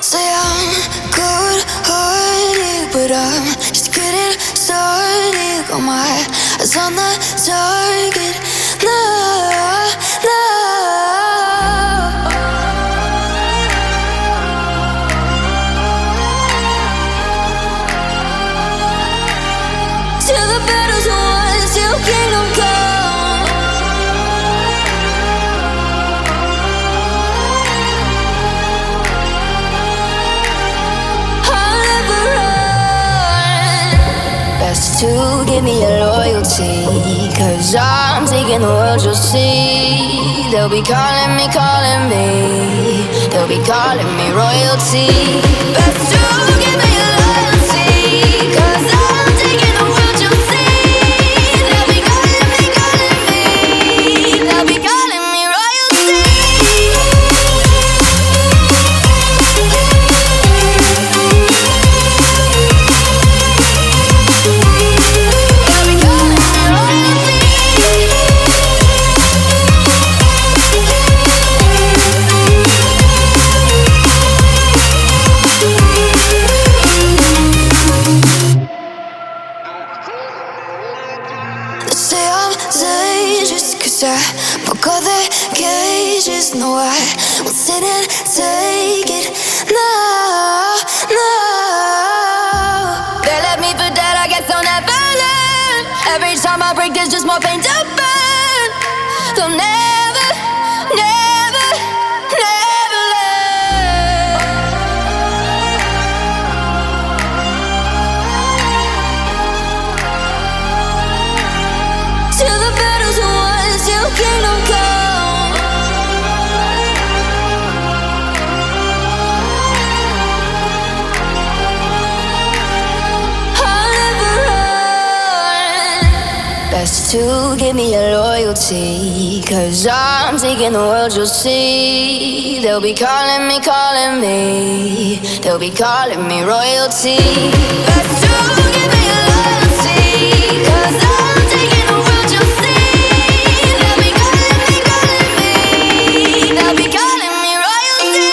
Say I'm good-hearted, but I'm just getting started. Got my eyes on the target. No, no. Till the battle's won, till kingdom come. To give me your loyalty, 'cause I'm taking the world, you'll see. They'll be calling me, they'll be calling me royalty. Best to give me your loyalty, 'cause I'm taking the world, you'll see. They'll be calling me, they'll be calling me royalty. I broke all the cages, no, I won't sit and take it. No, no. They left me for dead, I guess I'll never learn. Every time I break, there's just more pain to burn. They'll never, never, never learn. Till the battle's won, till kingdom come. I'll never run. Best to give me your loyalty, 'cause I'm taking the world, you'll see. They'll be calling me, they'll be calling me royalty. Best to give me your loyalty, 'cause I'm taking the world, you'll see. They'll be calling me royalty. They'll be calling me royalty.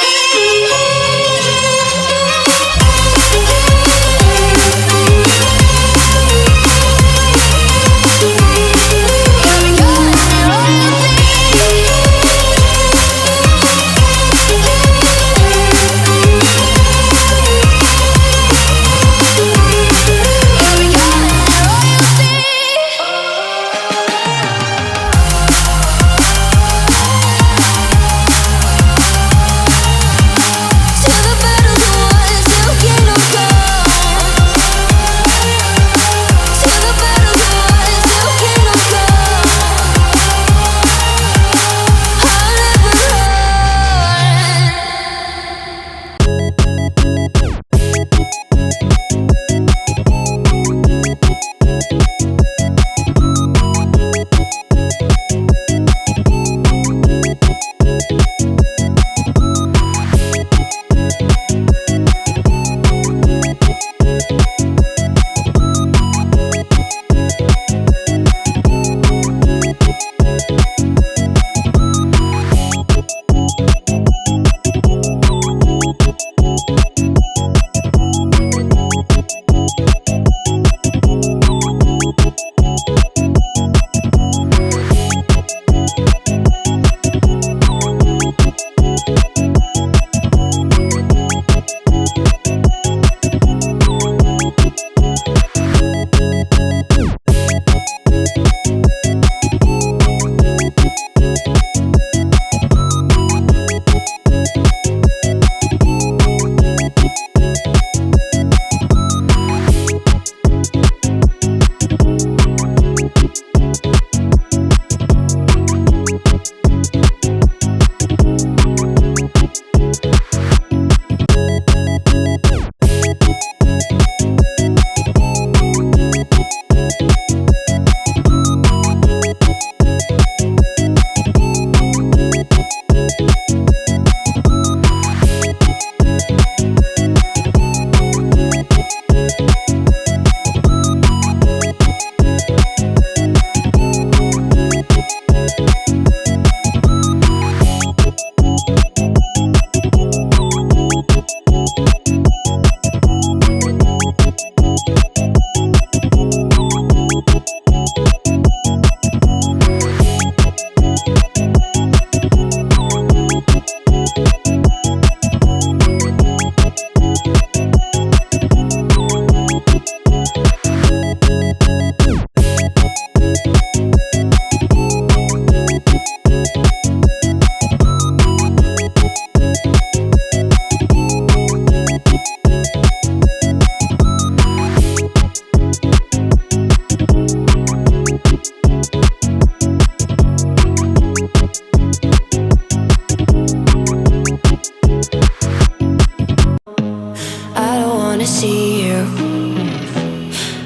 wanna see you.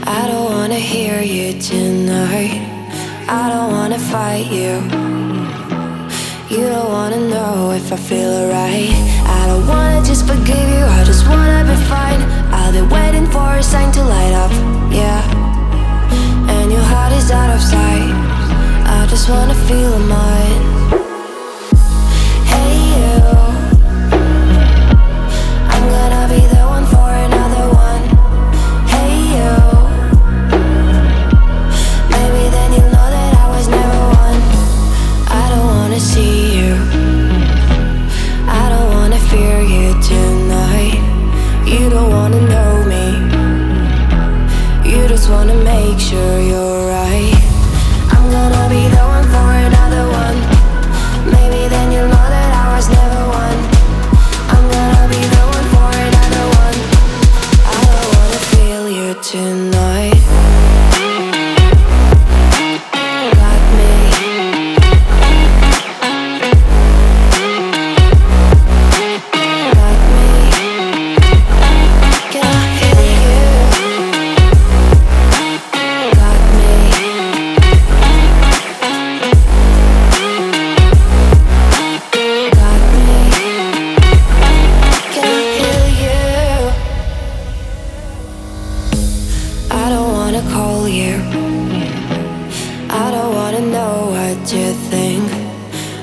I don't wanna hear you tonight. I don't wanna fight you. You don't wanna know if I feel alright. I don't wanna just forgive you, I just wanna be fine. I'll be waiting for a sign to light up, yeah. And your heart is out of sight. I just wanna feel mine. Hey you, I'm gonna be the one for another one. Hey you, maybe then you'll know that I was never one. I don't wanna see you, I don't wanna fear you tonight. You don't wanna know me, you just wanna make sure you're right. I'm gonna be the one for another one. Maybe then you'll know that I was never one. I'm gonna be the one for another one. I don't wanna feel you tonight. Got me. Got me. Can I hear you? Got me. Got me. Can I hear you? I don't wanna call you. I don't wanna know what you think.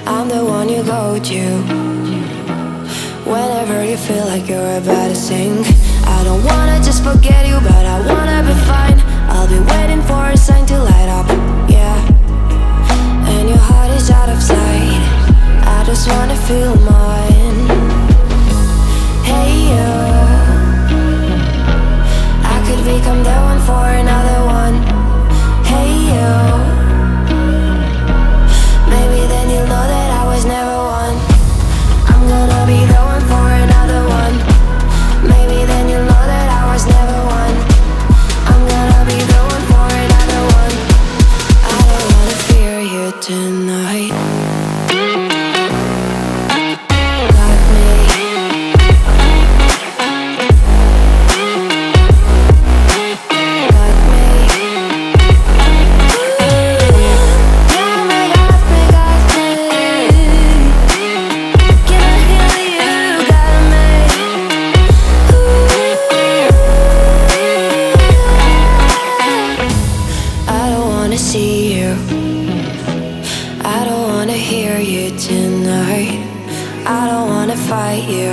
I'm the one you go to whenever you feel like you're about to sink. I don't wanna just forget you, but I wanna be fine. I'll be waiting for a sign to light up, yeah. And your heart is out of sight. I just wanna feel mine. Hey you, I could become the one for another one. Hey you, maybe then you'll know that I was never one. I'm gonna be the one for another one. Maybe then you'll know that I was never one. I'm gonna be the one for another one. I don't wanna fear you tonight. Got me. Got me. Got me, got me, got me. Can I hear you? Got me. I don't wanna see you. I don't wanna hear you tonight. I don't wanna fight you.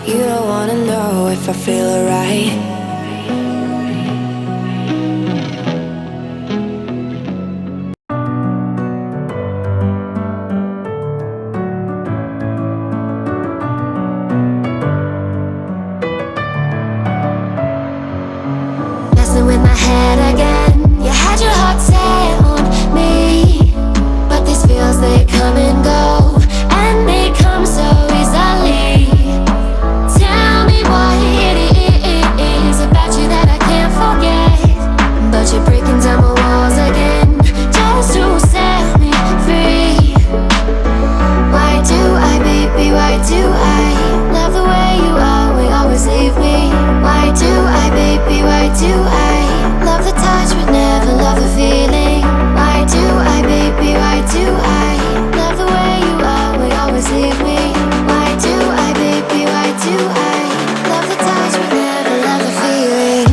You don't wanna know if I feel alright. Messing with my head again. You had your heart set on me, but these feels, they come and go, and they come so easily. Tell me what it is about you that I can't forget, but you're breaking down my walls again, just to set me free. Why do I, baby, why do I love the way you are, we always leave me? Why do I, baby, why do I love the touch but never love the feeling? Why do I, baby, why do I love the way you are, we always leave me? Why do I, baby, why do I love the touch but never love the feeling?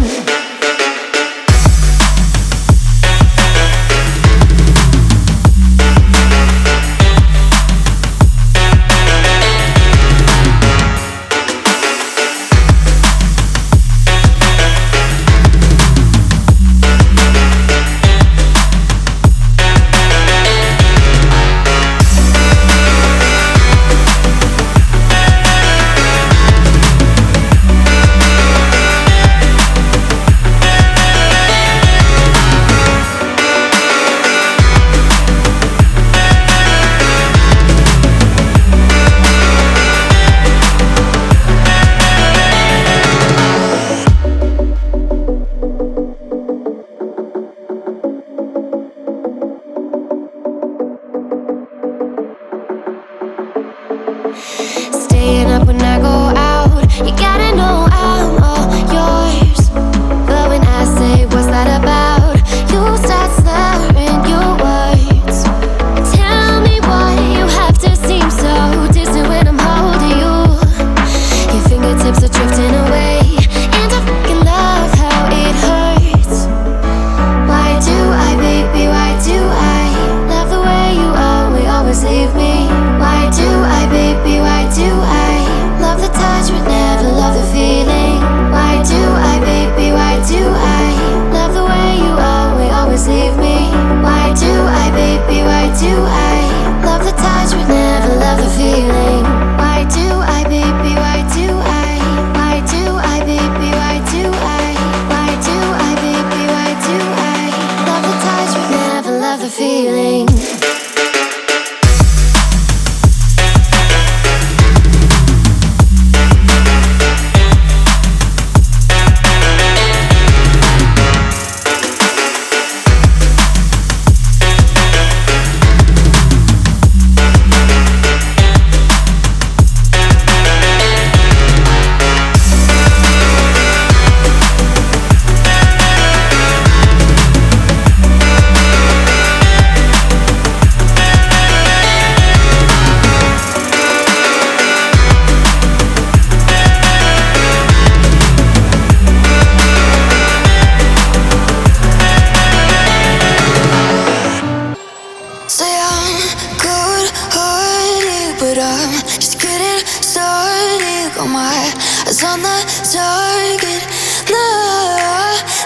got my eyes on the target. No,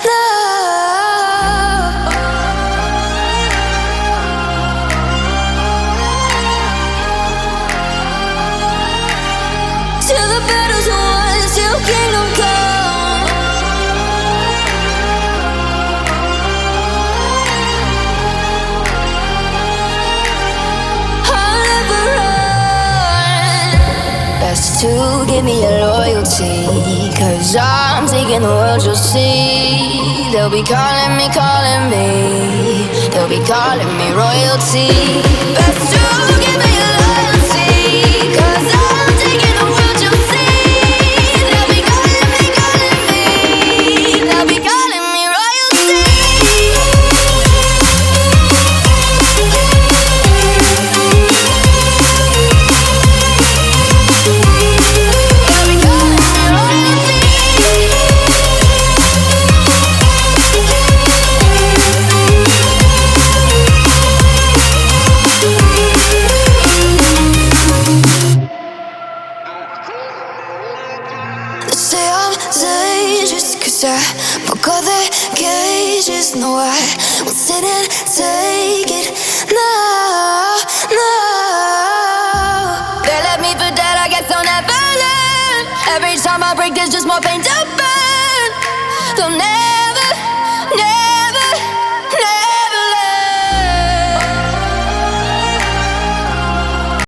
no. Till the battle's won, till kingdom come. I'll never run. Best to give me your loyalty, 'cause I'm taking the world, you'll see. They'll be calling me, they'll be calling me royalty. Best to give me your loyalty, 'cause I'm taking the world, you'll see. They'll be calling me, they'll be calling me royalty. Say I'm dangerous, 'cause I broke all their cages. No, I won't sit and take it. No, no. They left me for dead, I guess I'll never learn. Every time I break, there's just more pain to burn. They'll never